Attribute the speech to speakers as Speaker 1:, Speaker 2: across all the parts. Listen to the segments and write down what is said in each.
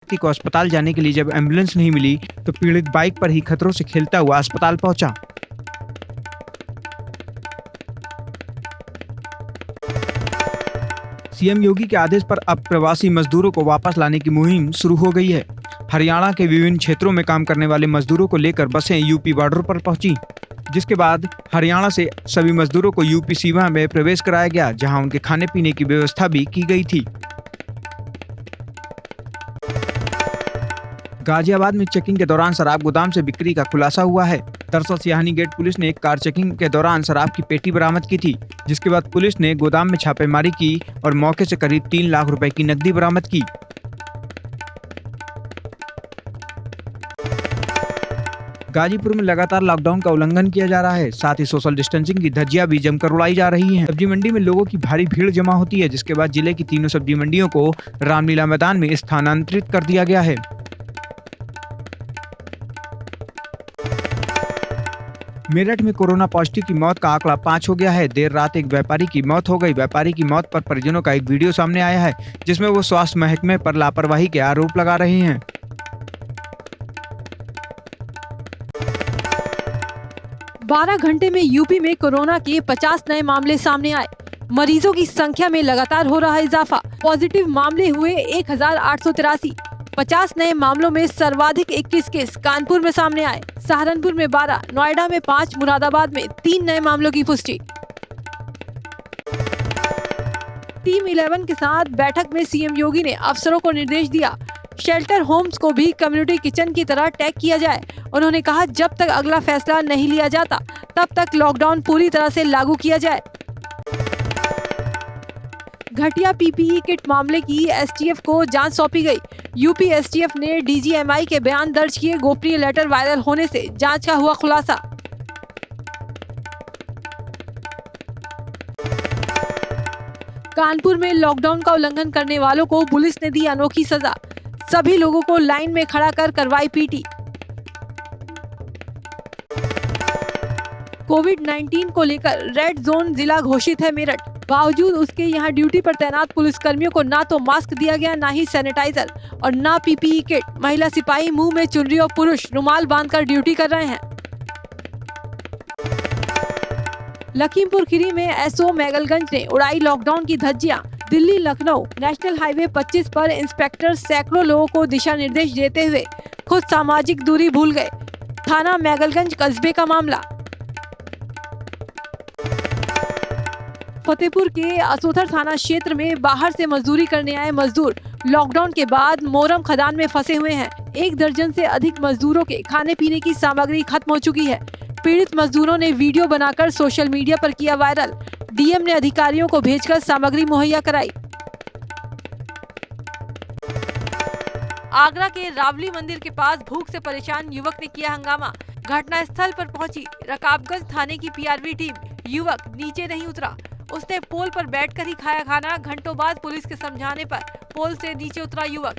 Speaker 1: व्यक्ति को अस्पताल जाने के लिए जब एम्बुलेंस नहीं मिली तो पीड़ित बाइक पर ही खतरों से खेलता हुआ अस्पताल पहुंचा। सीएम योगी के आदेश पर अब प्रवासी मजदूरों को वापस लाने की मुहिम शुरू हो गई है। हरियाणा के विभिन्न क्षेत्रों में काम करने वाले मजदूरों को लेकर बसें यूपी बॉर्डर पर पहुंची, जिसके बाद हरियाणा से सभी मजदूरों को यूपी सीमा में प्रवेश कराया गया, जहां उनके खाने पीने की व्यवस्था भी की गई थी। गाजियाबाद में चेकिंग के दौरान शराब गोदाम से बिक्री का खुलासा हुआ है। दरअसल सियानी गेट पुलिस ने एक कार चेकिंग के दौरान शराब की पेटी बरामद की थी, जिसके बाद पुलिस ने गोदाम में छापेमारी की और मौके से करीब 3 लाख रुपए की नकदी बरामद की। गाजीपुर में लगातार लॉकडाउन का उल्लंघन किया जा रहा है, साथ ही सोशल डिस्टेंसिंग की धज्जियां भी जमकर उड़ाई जा रही हैं। सब्जी मंडी में लोगों की भारी भीड़ जमा होती है, जिसके बाद जिले की तीनों सब्जी मंडियों को रामलीला मैदान में स्थानांतरित कर दिया गया है। मेरठ में कोरोना पॉजिटिव की मौत का आंकड़ा 5 हो गया है। देर रात एक व्यापारी की मौत हो गई। व्यापारी की मौत पर परिजनों का एक वीडियो सामने आया है, जिसमें वो स्वास्थ्य महकमे पर लापरवाही के आरोप लगा रहे हैं।
Speaker 2: बारह घंटे में यूपी में कोरोना के 50 नए मामले सामने आए। मरीजों की संख्या में लगातार हो रहा इजाफा। पॉजिटिव मामले हुए 1883। 50 नए मामलों में सर्वाधिक 21 केस कानपुर में सामने आए। सहारनपुर में 12, नोएडा में 5, मुरादाबाद में 3 नए मामलों की पुष्टि। टीम 11 के साथ बैठक में सीएम योगी ने अफसरों को निर्देश दिया, शेल्टर होम्स को भी कम्युनिटी किचन की तरह टैग किया जाए। उन्होंने कहा, जब तक अगला फैसला नहीं लिया जाता तब तक लॉकडाउन पूरी तरह से लागू किया जाए। घटिया पीपीई किट मामले की एसटीएफ को जांच सौंपी गई। यूपी एसटीएफ ने डीजीएमआई के बयान दर्ज किए। गोपनीय लेटर वायरल होने से जांच का हुआ खुलासा। कानपुर में लॉकडाउन का उल्लंघन करने वालों को पुलिस ने दी अनोखी सजा। सभी लोगों को लाइन में खड़ा कर करवाई पीटी। कोविड-19 को लेकर रेड जोन जिला घोषित है मेरठ। बावजूद उसके यहां ड्यूटी पर तैनात पुलिसकर्मियों को ना तो मास्क दिया गया, ना ही सैनिटाइजर और ना पीपीई किट। महिला सिपाही मुंह में चुनरी और पुरुष रुमाल बांधकर ड्यूटी कर रहे हैं। लखीमपुर खीरी में एसओ मैगलगंज ने उड़ाई लॉकडाउन की धज्जियां। दिल्ली लखनऊ नेशनल हाईवे 25 पर इंस्पेक्टर सैकड़ों लोगों को दिशा निर्देश देते हुए खुद सामाजिक दूरी भूल गए। थाना मैगलगंज कस्बे का मामला। फतेहपुर के असोथर थाना क्षेत्र में बाहर से मजदूरी करने आए मजदूर लॉकडाउन के बाद मोरम खदान में फंसे हुए हैं। 1 दर्जन से अधिक मजदूरों के खाने पीने की सामग्री खत्म हो चुकी है। पीड़ित मजदूरों ने वीडियो बनाकर सोशल मीडिया पर किया वायरल। डीएम ने अधिकारियों को भेजकर सामग्री मुहैया कराई। आगरा के रावली मंदिर के पास भूख से परेशान युवक ने किया हंगामा। घटना स्थल पर पहुंची रकाबगंज थाने की पीआरवी टीम। युवक नीचे नहीं उतरा, उसने पोल पर बैठकर ही खाया खाना। घंटों बाद पुलिस के समझाने पर पोल से नीचे उतरा युवक।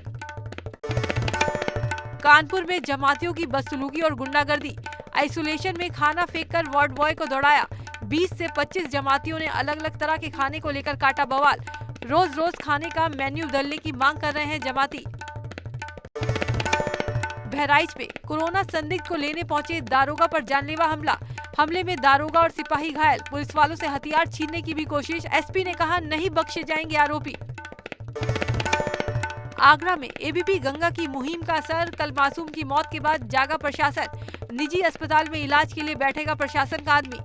Speaker 2: कानपुर में जमातियों की बदसलूकी और गुंडागर्दी। आइसोलेशन में खाना फेंककर वार्ड बॉय को दौड़ाया। 20 से 25 जमातियों ने अलग अलग तरह के खाने को लेकर काटा बवाल। रोज रोज खाने का मेन्यू बदलने की मांग कर रहे हैं जमाती। बहराइच में कोरोना संदिग्ध को लेने पहुंचे दारोगा पर जानलेवा हमला। हमले में दारोगा और सिपाही घायल। पुलिस वालों से हथियार छीनने की भी कोशिश। एसपी ने कहा, नहीं बख्शे जाएंगे आरोपी। आगरा में एबीपी गंगा की मुहिम का असर। कल मासूम की मौत के बाद जागा प्रशासन। निजी अस्पताल में इलाज के लिए बैठेगा प्रशासन का आदमी।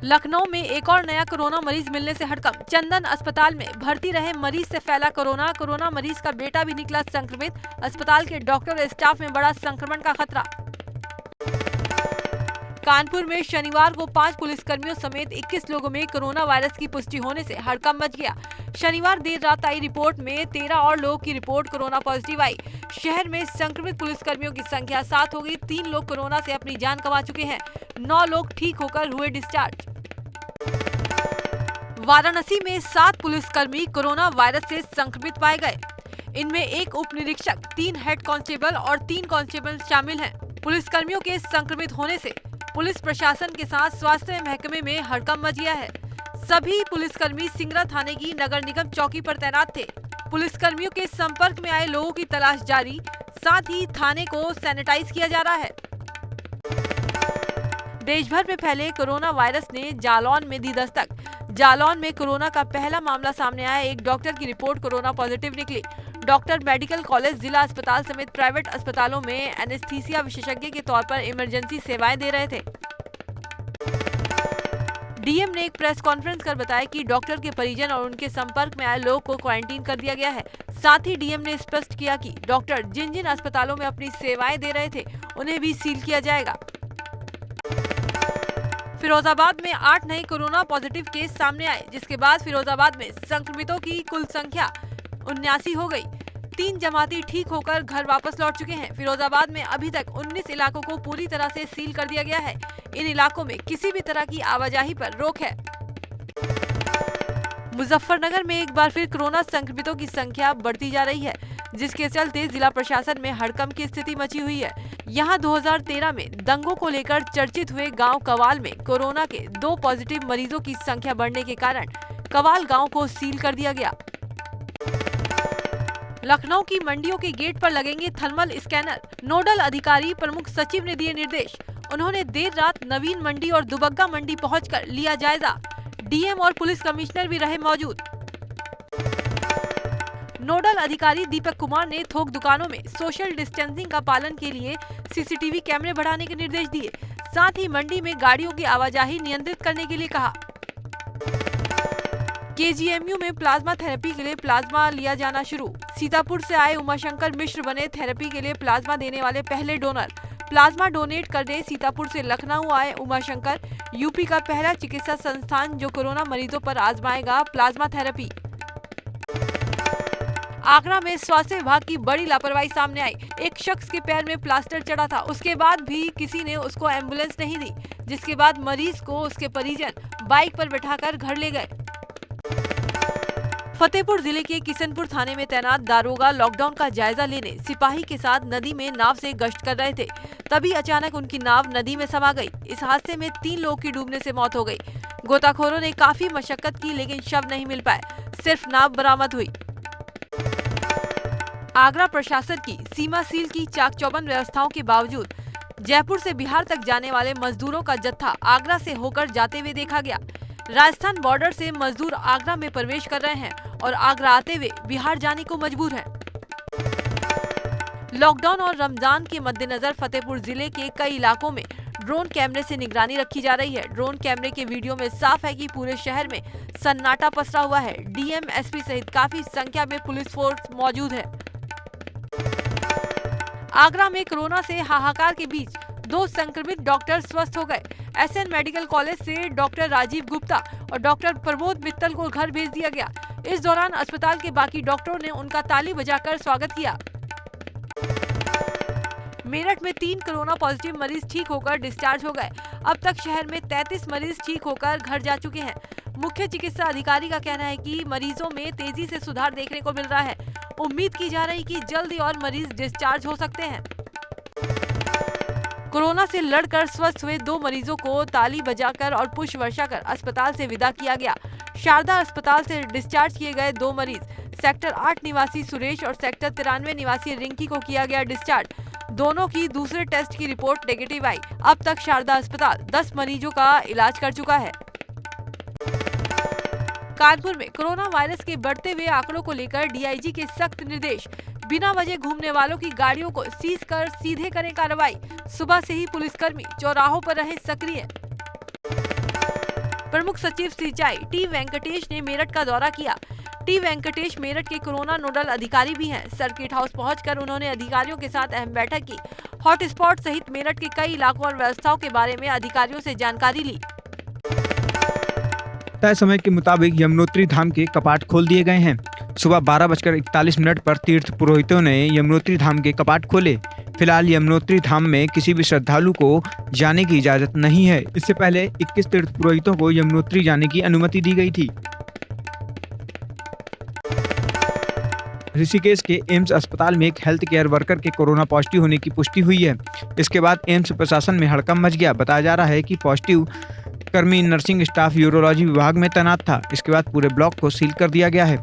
Speaker 2: लखनऊ में एक और नया कोरोना मरीज मिलने से हड़कंप। चंदन अस्पताल में भर्ती रहे मरीज से फैला कोरोना। कोरोना मरीज का बेटा भी निकला संक्रमित। अस्पताल के डॉक्टर और स्टाफ में बड़ा संक्रमण का खतरा। कानपुर में शनिवार को 5 पुलिसकर्मियों समेत 21 लोगों में कोरोना वायरस की पुष्टि होने से हड़कंप मच गया। शनिवार देर रात आई रिपोर्ट में 13 और लोगों की रिपोर्ट कोरोना पॉजिटिव आई। शहर में संक्रमित पुलिसकर्मियों की संख्या 7 हो गई। 3 लोग कोरोना से अपनी जान गंवा चुके हैं। 9 लोग ठीक होकर हुए डिस्चार्ज। वाराणसी में 7 पुलिसकर्मी कोरोना वायरस से संक्रमित पाए गए। इनमें 1 उप निरीक्षक, 3 हेड कांस्टेबल और 3 कांस्टेबल शामिल हैं। पुलिसकर्मियों के संक्रमित होने से पुलिस प्रशासन के साथ स्वास्थ्य महकमे में हड़कंप मच गया है। सभी पुलिसकर्मी सिंगरा थाने की नगर निगम चौकी पर तैनात थे। पुलिस कर्मियों के संपर्क में आए लोगों की तलाश जारी, साथ ही थाने को सैनिटाइज किया जा रहा है। देश भर में फैले कोरोना वायरस ने जालौन में दी दस्तक। जालौन में कोरोना का पहला मामला सामने आया। एक डॉक्टर की रिपोर्ट कोरोना पॉजिटिव निकली। डॉक्टर मेडिकल कॉलेज, जिला अस्पताल समेत प्राइवेट अस्पतालों में एनेस्थीसिया विशेषज्ञ के तौर पर इमरजेंसी सेवाएं दे रहे थे। डीएम ने एक प्रेस कॉन्फ्रेंस कर बताया कि डॉक्टर के परिजन और उनके संपर्क में आए लोगों को क्वारंटीन कर दिया गया है। साथ ही डीएम ने स्पष्ट किया कि डॉक्टर जिन जिन अस्पतालों में अपनी सेवाएं दे रहे थे उन्हें भी सील किया जाएगा। फिरोजाबाद में 8 नए कोरोना पॉजिटिव केस सामने आए, जिसके बाद फिरोजाबाद में संक्रमितों की कुल संख्या 79 हो गई। 3 जमाती ठीक होकर घर वापस लौट चुके हैं। फिरोजाबाद में अभी तक 19 इलाकों को पूरी तरह से सील कर दिया गया है। इन इलाकों में किसी भी तरह की आवाजाही पर रोक है। मुजफ्फरनगर में एक बार फिर कोरोना संक्रमितों की संख्या बढ़ती जा रही है, जिसके चलते जिला प्रशासन में हड़कंप की स्थिति मची हुई है। यहाँ 2013 में दंगों को लेकर चर्चित हुए गांव कवाल में कोरोना के 2 पॉजिटिव मरीजों की संख्या बढ़ने के कारण कवाल गांव को सील कर दिया गया। लखनऊ की मंडियों के गेट पर लगेंगे थर्मल स्कैनर। नोडल अधिकारी प्रमुख सचिव ने दिए निर्देश। उन्होंने देर रात नवीन मंडी और दुबग्गा मंडी पहुंचकर लिया जायजा। डीएम और पुलिस कमिश्नर भी रहे मौजूद। नोडल अधिकारी दीपक कुमार ने थोक दुकानों में सोशल डिस्टेंसिंग का पालन के लिए सीसीटीवी कैमरे बढ़ाने के निर्देश दिए। साथ ही मंडी में गाड़ियों की आवाजाही नियंत्रित करने के लिए कहा। केजीएमयू में प्लाज्मा थेरेपी के लिए प्लाज्मा लिया जाना शुरू। सीतापुर से आए उमाशंकर मिश्र बने थेरेपी के लिए प्लाज्मा देने वाले पहले डोनर। प्लाज्मा डोनेट करने सीतापुर से लखनऊ आए उमाशंकर यूपी का पहला चिकित्सा संस्थान जो कोरोना मरीजों पर आजमाएगा प्लाज्मा थेरेपी। आगरा में स्वास्थ्य विभाग की बड़ी लापरवाही सामने आई। एक शख्स के पैर में प्लास्टर चढ़ा था, उसके बाद भी किसी ने उसको एम्बुलेंस नहीं दी, जिसके बाद मरीज को उसके परिजन बाइक पर बैठाकर घर ले गए। फतेहपुर जिले के किशनपुर थाने में तैनात दारोगा लॉकडाउन का जायजा लेने सिपाही के साथ नदी में नाव से गश्त कर रहे थे, तभी अचानक उनकी नाव नदी में समा गई। इस हादसे में 3 लोगों की डूबने से मौत हो गई। गोताखोरों ने काफी मशक्कत की लेकिन शव नहीं मिल पाए, सिर्फ नाव बरामद हुई। आगरा प्रशासन की सीमा सील की चाक-चौबंद व्यवस्थाओं के बावजूद जयपुर से बिहार तक जाने वाले मजदूरों का जत्था आगरा से होकर जाते हुए देखा गया। राजस्थान बॉर्डर से मजदूर आगरा में प्रवेश कर रहे हैं और आगरा आते हुए बिहार जाने को मजबूर हैं। लॉकडाउन और रमजान के मद्देनजर फतेहपुर जिले के कई इलाकों में ड्रोन कैमरे से निगरानी रखी जा रही है। ड्रोन कैमरे के वीडियो में साफ है कि पूरे शहर में सन्नाटा पसरा हुआ है। डीएम, एसपी सहित काफी संख्या में पुलिस फोर्स मौजूद है। आगरा में कोरोना से हाहाकार के बीच 2 संक्रमित डॉक्टर स्वस्थ हो गए। एसएन मेडिकल कॉलेज से डॉक्टर राजीव गुप्ता और डॉक्टर प्रमोद मित्तल को घर भेज दिया गया। इस दौरान अस्पताल के बाकी डॉक्टरों ने उनका ताली बजाकर स्वागत किया। मेरठ में 3 कोरोना पॉजिटिव मरीज ठीक होकर डिस्चार्ज हो गए। अब तक शहर में 33 मरीज ठीक होकर घर जा चुके हैं। मुख्य चिकित्सा अधिकारी का कहना है कि मरीजों में तेजी से सुधार देखने को मिल रहा है। उम्मीद की जा रही कि जल्दी और मरीज डिस्चार्ज हो सकते हैं। कोरोना से लड़कर स्वस्थ हुए 2 मरीजों को ताली बजाकर और पुष्प वर्षा कर अस्पताल से विदा किया गया। शारदा अस्पताल से डिस्चार्ज किए गए 2 मरीज सेक्टर 8 निवासी सुरेश और सेक्टर 93 निवासी रिंकी को किया गया डिस्चार्ज। दोनों की दूसरे टेस्ट की रिपोर्ट नेगेटिव आई। अब तक शारदा अस्पताल 10 मरीजों का इलाज कर चुका है। कानपुर में कोरोना वायरस के बढ़ते हुए आंकड़ों को लेकर डीआईजी के सख्त निर्देश। बिना वजह घूमने वालों की गाड़ियों को सीज कर सीधे करें कार्रवाई। सुबह से ही पुलिसकर्मी चौराहों पर रहे सक्रिय। प्रमुख सचिव सिंचाई टी वेंकटेश ने मेरठ का दौरा किया। टी वेंकटेश मेरठ के कोरोना नोडल अधिकारी भी हैं। सर्किट हाउस पहुंचकर उन्होंने अधिकारियों के साथ अहम बैठक की। हॉटस्पॉट सहित मेरठ के कई इलाकों और व्यवस्थाओं के बारे में अधिकारियों से जानकारी ली।
Speaker 1: तय समय के मुताबिक यमुनोत्री धाम के कपाट खोल दिए गए हैं। सुबह 12:41 पर तीर्थ पुरोहितों ने यमुनोत्री धाम के कपाट खोले। फिलहाल यमुनोत्री धाम में किसी भी श्रद्धालु को जाने की इजाजत नहीं है। इससे पहले 21 तीर्थ पुरोहितों को यमुनोत्री जाने की अनुमति दी गई थी। ऋषिकेश के एम्स अस्पताल में एक हेल्थ केयर वर्कर के कोरोना पॉजिटिव होने की पुष्टि हुई है। इसके बाद एम्स प्रशासन में हड़कंप मच गया। बताया जा रहा है कि पॉजिटिव कर्मी नर्सिंग स्टाफ यूरोलॉजी विभाग में तैनात था। इसके बाद पूरे ब्लॉक को सील कर दिया गया है।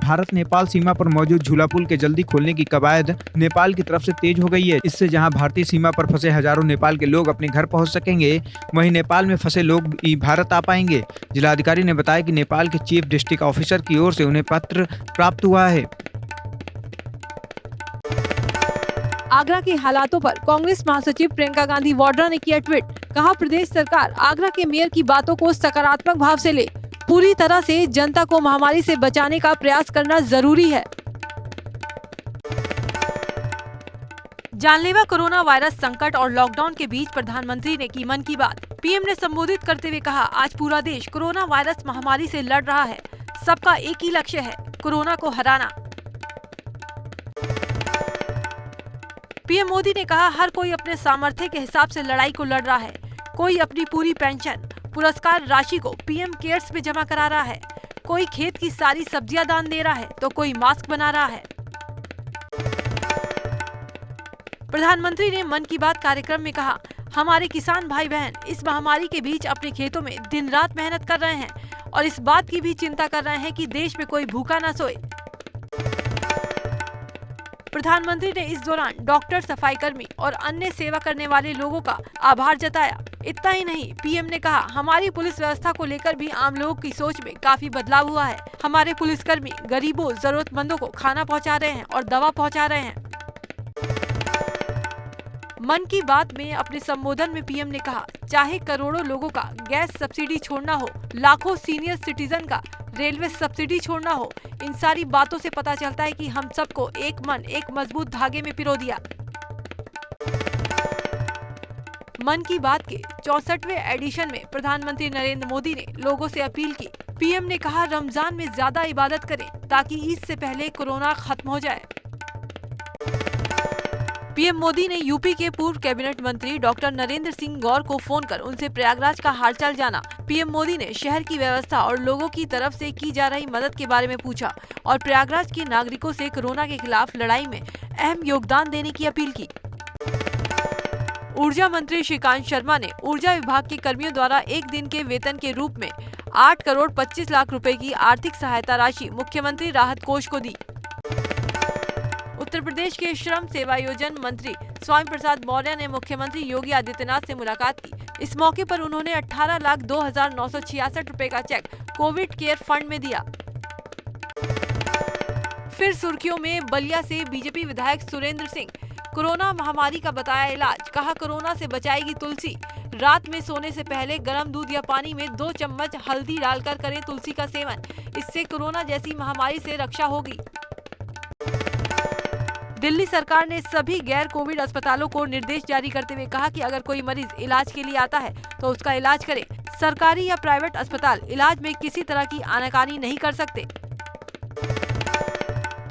Speaker 1: भारत नेपाल सीमा पर मौजूद झूला पुल के जल्दी खोलने की कवायद नेपाल की तरफ से तेज हो गई है। इससे जहां भारतीय सीमा पर फंसे हजारों नेपाल के लोग अपने घर पहुंच सकेंगे, वहीं नेपाल में फंसे लोग भी भारत आ पाएंगे। जिलाधिकारी ने बताया कि नेपाल के चीफ डिस्ट्रिक्ट ऑफिसर की ओर से उन्हें पत्र प्राप्त हुआ है।
Speaker 2: आगरा के हालातों पर कांग्रेस महासचिव प्रियंका गांधी वाड्रा ने किया ट्वीट। कहा, प्रदेश सरकार आगरा के मेयर की बातों को सकारात्मक भाव से ले, पूरी तरह से जनता को महामारी से बचाने का प्रयास करना जरूरी है। जानलेवा कोरोना वायरस संकट और लॉकडाउन के बीच प्रधानमंत्री ने की मन की बात। पीएम ने संबोधित करते हुए कहा, आज पूरा देश कोरोना वायरस महामारी से लड़ रहा है। सबका एक ही लक्ष्य है, कोरोना को हराना। पीएम मोदी ने कहा, हर कोई अपने सामर्थ्य के हिसाब से लड़ाई को लड़ रहा है। कोई अपनी पूरी पेंशन, पुरस्कार राशि को पीएम केयर्स में जमा करा रहा है, कोई खेत की सारी सब्जियां दान दे रहा है, तो कोई मास्क बना रहा है। प्रधानमंत्री ने मन की बात कार्यक्रम में कहा, हमारे किसान भाई बहन इस महामारी के बीच अपने खेतों में दिन रात मेहनत कर रहे हैं और इस बात की भी चिंता कर रहे हैं कि देश में कोई भूखा न सोए। प्रधानमंत्री ने इस दौरान डॉक्टर, सफाई कर्मी और अन्य सेवा करने वाले लोगों का आभार जताया। इतना ही नहीं, पीएम ने कहा, हमारी पुलिस व्यवस्था को लेकर भी आम लोगों की सोच में काफी बदलाव हुआ है। हमारे पुलिसकर्मी गरीबों, जरूरतमंदों को खाना पहुंचा रहे हैं और दवा पहुंचा रहे हैं। मन की बात में अपने संबोधन में पीएम ने कहा, चाहे करोड़ों लोगों का गैस सब्सिडी छोड़ना हो, लाखों सीनियर सिटीजन का रेलवे सब्सिडी छोड़ना हो, इन सारी बातों से पता चलता है कि हम सबको एक मन, एक मजबूत धागे में पिरो दिया। मन की बात के 64वें एडिशन में प्रधानमंत्री नरेंद्र मोदी ने लोगों से अपील की। पीएम ने कहा, रमजान में ज्यादा इबादत करें ताकि ईद से पहले कोरोना खत्म हो जाए। पीएम मोदी ने यूपी के पूर्व कैबिनेट मंत्री डॉक्टर नरेंद्र सिंह गौर को फोन कर उनसे प्रयागराज का हालचाल जाना। पीएम मोदी ने शहर की व्यवस्था और लोगों की तरफ से की जा रही मदद के बारे में पूछा और प्रयागराज के नागरिकों से कोरोना के खिलाफ लड़ाई में अहम योगदान देने की अपील की। ऊर्जा मंत्री श्रीकांत शर्मा ने ऊर्जा विभाग के कर्मियों द्वारा एक दिन के वेतन के रूप में 8 करोड़ 25 लाख रुपए की आर्थिक सहायता राशि मुख्यमंत्री राहत कोष को दी। उत्तर प्रदेश के श्रम सेवायोजन मंत्री स्वामी प्रसाद मौर्य ने मुख्यमंत्री योगी आदित्यनाथ से मुलाकात की। इस मौके पर उन्होंने 18,02,966 रुपए का चेक कोविड केयर फंड में दिया। फिर सुर्खियों में बलिया से बीजेपी विधायक सुरेंद्र सिंह, कोरोना महामारी का बताया इलाज। कहा, कोरोना से बचाएगी तुलसी। रात में सोने से पहले गर्म दूध या पानी में 2 चम्मच हल्दी डालकर करें तुलसी का सेवन। इससे कोरोना जैसी महामारी से रक्षा होगी। दिल्ली सरकार ने सभी गैर कोविड अस्पतालों को निर्देश जारी करते हुए कहा कि अगर कोई मरीज इलाज के लिए आता है तो उसका इलाज करें। सरकारी या प्राइवेट अस्पताल इलाज में किसी तरह की आनाकानी नहीं कर सकते।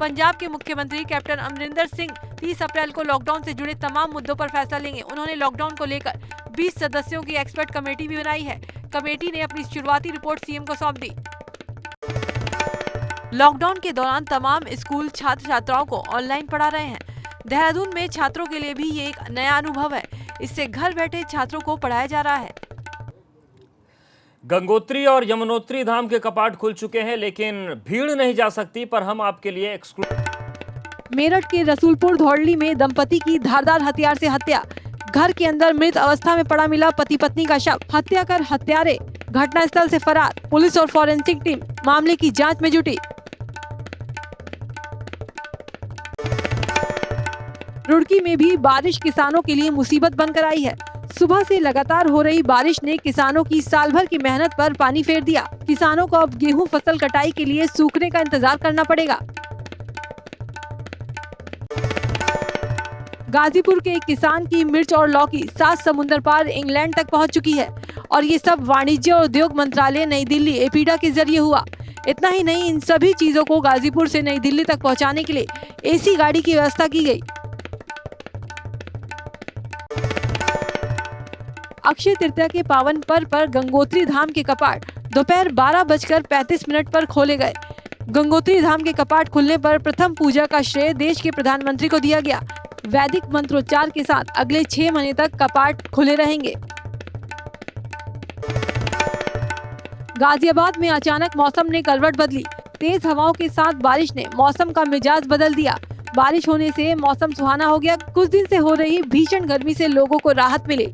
Speaker 2: पंजाब के मुख्यमंत्री कैप्टन अमरिंदर सिंह 30 अप्रैल को लॉकडाउन से जुड़े तमाम मुद्दों पर फैसला लेंगे। उन्होंने लॉकडाउन को लेकर 20 सदस्यों की एक्सपर्ट कमेटी भी बनाई है। कमेटी ने अपनी शुरुआती रिपोर्ट सीएम को सौंप दी। लॉकडाउन के दौरान तमाम स्कूल छात्र छात्राओं को ऑनलाइन पढ़ा रहे हैं। देहरादून में छात्रों के लिए भी ये एक नया अनुभव है। इससे घर बैठे छात्रों को पढ़ाया जा रहा है।
Speaker 3: गंगोत्री और यमुनोत्री धाम के कपाट खुल चुके हैं, लेकिन भीड़ नहीं जा सकती। पर हम आपके लिए
Speaker 2: मेरठ के रसूलपुर धौड़ली में दंपति की धारदार हथियार से हत्या। घर के अंदर मृत अवस्था में पड़ा मिला पति पत्नी का शव। हत्या कर हत्यारे घटनास्थल से फरार। पुलिस और फॉरेंसिक टीम मामले की जांच में जुटी। रुड़की में भी बारिश किसानों के लिए मुसीबत बनकर आई है। सुबह से लगातार हो रही बारिश ने किसानों की साल भर की मेहनत पर पानी फेर दिया। किसानों को अब गेहूं फसल कटाई के लिए सूखने का इंतजार करना पड़ेगा। गाजीपुर के एक किसान की मिर्च और लौकी 7 समुंदर पार इंग्लैंड तक पहुंच चुकी है और ये सब वाणिज्य और उद्योग मंत्रालय नई दिल्ली एपीडा के जरिए हुआ। इतना ही नहीं, इन सभी चीजों को गाजीपुर से नई दिल्ली तक पहुंचाने के लिए एसी गाड़ी की व्यवस्था की गई। अक्षय तृतीया के पावन पर्व पर गंगोत्री धाम के कपाट दोपहर 12:35 पर खोले गए। गंगोत्री धाम के कपाट खुलने पर प्रथम पूजा का श्रेय देश के प्रधानमंत्री को दिया गया। वैदिक मंत्रोच्चार के साथ अगले 6 महीने तक कपाट खुले रहेंगे। गाजियाबाद में अचानक मौसम ने करवट बदली। तेज हवाओं के साथ बारिश ने मौसम का मिजाज बदल दिया। बारिश होने से मौसम सुहाना हो गया। कुछ दिन से हो रही भीषण गर्मी से लोगों को राहत मिली।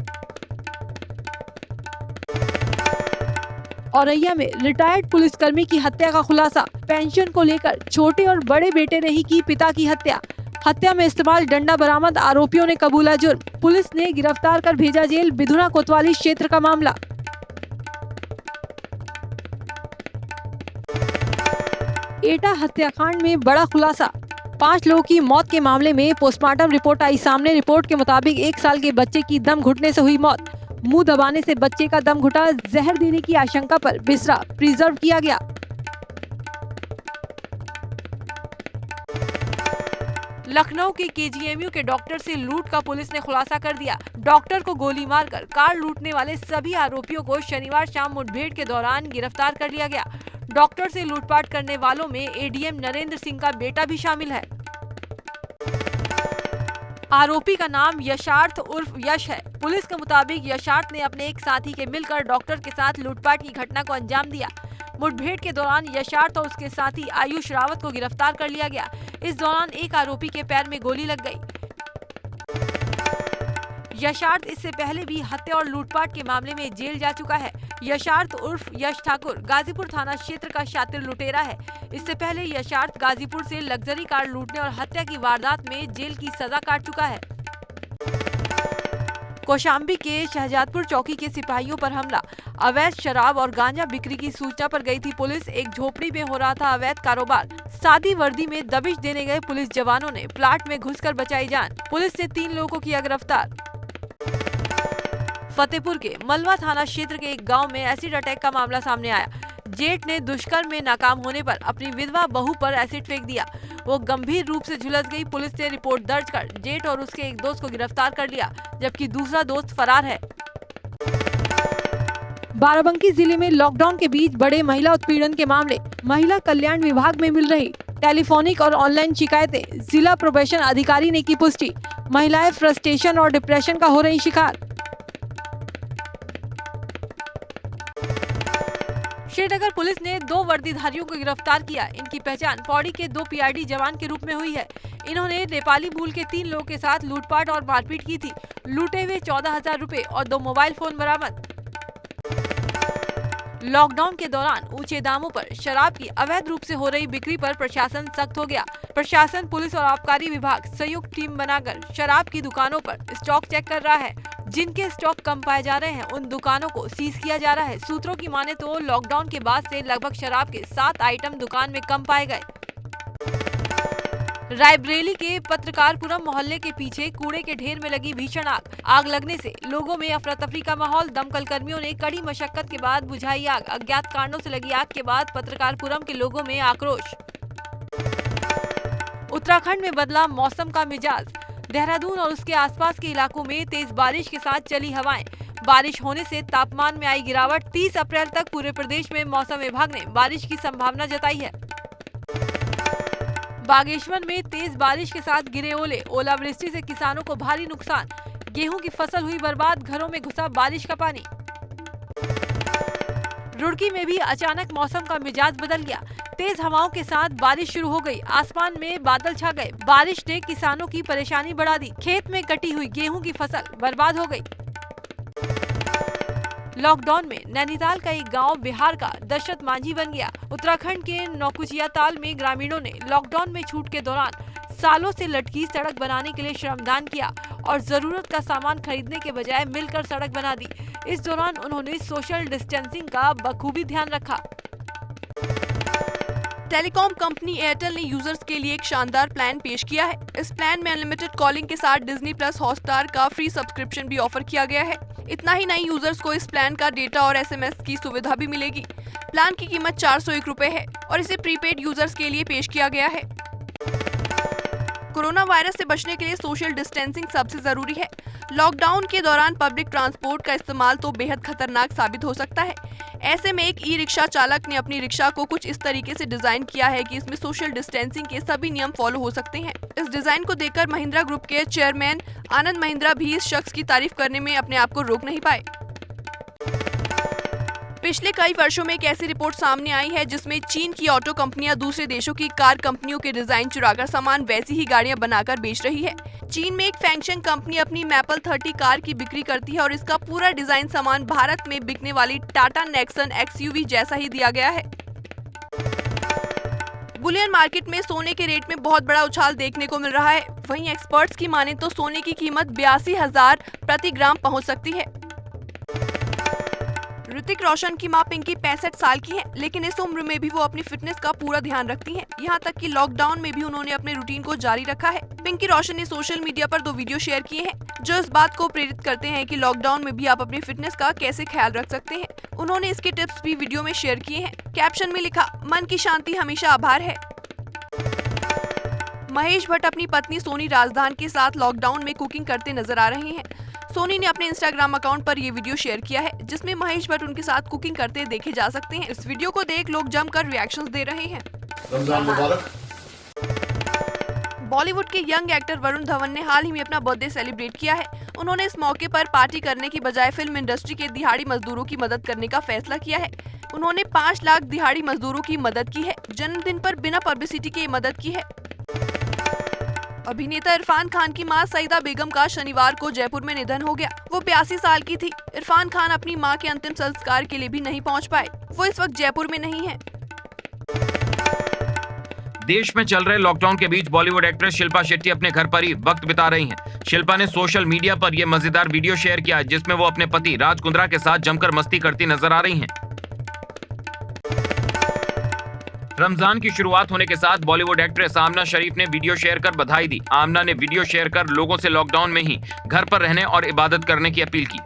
Speaker 2: औरैया में रिटायर्ड पुलिसकर्मी की हत्या का खुलासा। पेंशन को लेकर छोटे और बड़े बेटे ने ही की पिता की हत्या। हत्या में इस्तेमाल डंडा बरामद, आरोपियों ने कबूला जुर्म। पुलिस ने गिरफ्तार कर भेजा जेल। बिधुना कोतवाली क्षेत्र का मामला। एटा हत्याकांड में बड़ा खुलासा। 5 लोगों की मौत के मामले में पोस्टमार्टम रिपोर्ट आई सामने। रिपोर्ट के मुताबिक 1 साल के बच्चे की दम घुटने से हुई मौत। मुंह दबाने से बच्चे का दम घुटा। जहर देने की आशंका पर बिसरा प्रिजर्व किया गया। लखनऊ के केजीएमयू के डॉक्टर से लूट का पुलिस ने खुलासा कर दिया। डॉक्टर को गोली मारकर कार लूटने वाले सभी आरोपियों को शनिवार शाम मुठभेड़ के दौरान गिरफ्तार कर लिया गया। डॉक्टर से लूटपाट करने वालों में एडीएम नरेंद्र सिंह का बेटा भी शामिल है। आरोपी का नाम यशार्थ उर्फ यश है। पुलिस के मुताबिक यशार्थ ने अपने एक साथी के मिलकर डॉक्टर के साथ लूटपाट की घटना को अंजाम दिया। मुठभेड़ के दौरान यशार्थ और उसके साथी आयुष रावत को गिरफ्तार कर लिया गया। इस दौरान एक आरोपी के पैर में गोली लग गई। यशार्थ इससे पहले भी हत्या और लूटपाट के मामले में जेल जा चुका है। यशार्थ उर्फ यश ठाकुर गाजीपुर थाना क्षेत्र का शातिर लुटेरा है। इससे पहले यशार्थ गाजीपुर से लग्जरी कार लूटने और हत्या की वारदात में जेल की सजा काट चुका है। कौशाम्बी के शहजादपुर चौकी के सिपाहियों पर हमला। अवैध शराब और गांजा बिक्री की सूचना पर गई थी पुलिस। एक झोपड़ी में हो रहा था अवैध कारोबार। सादी वर्दी में दबिश देने गए पुलिस जवानों ने प्लाट में घुसकर बचाई जान। पुलिस ने 3 लोगों को किया गिरफ्तार। फतेहपुर के मलवा थाना क्षेत्र के एक गांव में एसिड अटैक का मामला सामने आया। जेठ ने दुष्कर्म में नाकाम होने पर अपनी विधवा बहू पर एसिड फेंक दिया। वो गंभीर रूप से झुलस गई। पुलिस ने रिपोर्ट दर्ज कर जेठ और उसके एक दोस्त को गिरफ्तार कर लिया, जबकि दूसरा दोस्त फरार है। बाराबंकी जिले में लॉकडाउन के बीच बड़े महिला उत्पीड़न के मामले। महिला कल्याण विभाग में मिल रही टेलीफोनिक और ऑनलाइन शिकायतें। जिला प्रोबेशन अधिकारी ने की पुष्टि। महिलाएं फ्रस्ट्रेशन और डिप्रेशन का हो रही शिकार। श्रीनगर पुलिस ने 2 वर्दीधारियों को गिरफ्तार किया। इनकी पहचान पौड़ी के 2 पीआरडी जवान के रूप में हुई है। इन्होंने नेपाली मूल के 3 लोगों के साथ लूटपाट और मारपीट की थी। लूटे हुए 14,000 रुपए और 2 मोबाइल फोन बरामद। लॉकडाउन के दौरान ऊंचे दामों पर शराब की अवैध रूप से हो रही बिक्री पर प्रशासन सख्त हो गया। प्रशासन, पुलिस और आबकारी विभाग संयुक्त टीम बनाकर शराब की दुकानों पर स्टॉक चेक कर रहा है। जिनके स्टॉक कम पाए जा रहे हैं उन दुकानों को सीज किया जा रहा है। सूत्रों की माने तो लॉकडाउन के बाद से लगभग शराब के 7 आइटम दुकान में कम पाए गए। रायबरेली के पत्रकारपुरम मोहल्ले के पीछे कूड़े के ढेर में लगी भीषण आग। आग लगने से लोगों में अफरा तफरी का माहौल। दमकल कर्मियों ने कड़ी मशक्कत के बाद बुझाई आग। अज्ञात कारणों से लगी आग के बाद पत्रकारपुरम के लोगों में आक्रोश। उत्तराखंड में बदला मौसम का मिजाज। देहरादून और उसके आसपास के इलाकों में तेज बारिश के साथ चली हवाएं। बारिश होने से तापमान में आई गिरावट। 30 अप्रैल तक पूरे प्रदेश में मौसम विभाग ने बारिश की संभावना जताई है। बागेश्वर में तेज बारिश के साथ गिरे ओले। ओलावृष्टि से किसानों को भारी नुकसान। गेहूं की फसल हुई बर्बाद। घरों में घुसा बारिश का पानी। रुड़की में भी अचानक मौसम का मिजाज बदल गया। तेज हवाओं के साथ बारिश शुरू हो गई। आसमान में बादल छा गए। बारिश ने किसानों की परेशानी बढ़ा दी। खेत में कटी हुई गेहूं की फसल बर्बाद हो गई। लॉकडाउन में नैनीताल का एक गांव बिहार का दशरथ मांझी बन गया। उत्तराखंड के नौकुचिया ताल में ग्रामीणों ने लॉकडाउन में छूट के दौरान सालों से लटकी सड़क बनाने के लिए श्रमदान किया और जरूरत का सामान खरीदने के बजाय मिलकर सड़क बना दी। इस दौरान उन्होंने सोशल डिस्टेंसिंग का बखूबी ध्यान रखा।
Speaker 4: टेलीकॉम कंपनी एयरटेल ने यूजर्स के लिए एक शानदार प्लान पेश किया है। इस प्लान में अनलिमिटेड कॉलिंग के साथ डिज्नी प्लस हॉटस्टार का फ्री सब्सक्रिप्शन भी ऑफर किया गया है। इतना ही नहीं, यूजर्स को इस प्लान का डेटा और एसएमएस की सुविधा भी मिलेगी। प्लान की कीमत 401 रुपए है और इसे प्रीपेड यूजर्स के लिए पेश किया गया है। कोरोना वायरस से बचने के लिए सोशल डिस्टेंसिंग सबसे जरूरी है। लॉकडाउन के दौरान पब्लिक ट्रांसपोर्ट का इस्तेमाल तो बेहद खतरनाक साबित हो सकता है। ऐसे में एक ई रिक्शा चालक ने अपनी रिक्शा को कुछ इस तरीके से डिजाइन किया है कि इसमें सोशल डिस्टेंसिंग के सभी नियम फॉलो हो सकते हैं। इस डिजाइन को देखकर महिंद्रा ग्रुप के चेयरमैन आनंद महिंद्रा भी इस शख्स की तारीफ करने में अपने आप को रोक नहीं पाए। पिछले कई वर्षों में एक ऐसी रिपोर्ट सामने आई है जिसमें चीन की ऑटो कंपनियां दूसरे देशों की कार कंपनियों के डिजाइन चुराकर सामान वैसी ही गाड़ियां बनाकर बेच रही है। चीन में एक फैंगशेंग कंपनी अपनी मैपल 30 कार की बिक्री करती है और इसका पूरा डिजाइन सामान भारत में बिकने वाली टाटा नेक्सन XUV जैसा ही दिया गया है। बुलियन मार्केट में सोने के रेट में बहुत बड़ा उछाल देखने को मिल रहा है। वहीं एक्सपर्ट्स की माने तो सोने की कीमत 82,000 प्रति ग्राम पहुंच सकती है। ऋतिक रोशन की मां पिंकी 65 साल की हैं, लेकिन इस उम्र में भी वो अपनी फिटनेस का पूरा ध्यान रखती हैं। यहाँ तक कि लॉकडाउन में भी उन्होंने अपने रूटीन को जारी रखा है। पिंकी रोशन ने सोशल मीडिया पर 2 वीडियो शेयर किए हैं जो इस बात को प्रेरित करते हैं कि लॉकडाउन में भी आप अपनी फिटनेस का कैसे ख्याल रख सकते हैं। उन्होंने इसके टिप्स भी वीडियो में शेयर किए हैं। कैप्शन में लिखा, मन की शांति हमेशा आभार है। महेश भट्ट अपनी पत्नी सोनी राजदान के साथ लॉकडाउन में कुकिंग करते नजर आ रहे हैं। सोनी ने अपने इंस्टाग्राम अकाउंट पर ये वीडियो शेयर किया है जिसमें महेश भट्ट उनके साथ कुकिंग करते देखे जा सकते हैं। इस वीडियो को देख लोग जमकर रिएक्शंस दे रहे हैं।
Speaker 5: रमजान मुबारक।
Speaker 4: बॉलीवुड के यंग एक्टर वरुण धवन ने हाल ही में अपना बर्थडे सेलिब्रेट किया है। उन्होंने इस मौके पर पार्टी करने की बजाय फिल्म इंडस्ट्री के दिहाड़ी मजदूरों की मदद करने का फैसला किया है। उन्होंने 5 लाख दिहाड़ी मजदूरों की मदद की है। जन्मदिन पर बिना पब्लिसिटी के मदद की है। अभिनेता इरफान खान की मां सईदा बेगम का शनिवार को जयपुर में निधन हो गया। वो 82 साल की थी। इरफान खान अपनी मां के अंतिम संस्कार के लिए भी नहीं पहुंच पाए। वो इस वक्त जयपुर में नहीं है।
Speaker 6: देश में चल रहे लॉकडाउन के बीच बॉलीवुड एक्ट्रेस शिल्पा शेट्टी अपने घर पर ही वक्त बिता रही हैं। शिल्पा ने सोशल मीडिया पर यह मजेदार वीडियो शेयर किया है जिसमें वो अपने पति राज कुंद्रा के साथ जमकर मस्ती करती नजर आ रही हैं। रमजान की शुरुआत होने के साथ बॉलीवुड एक्ट्रेस आमना शरीफ ने वीडियो शेयर कर बधाई दी। आमना ने वीडियो शेयर कर लोगों से लॉकडाउन में ही घर पर रहने और इबादत करने की अपील की।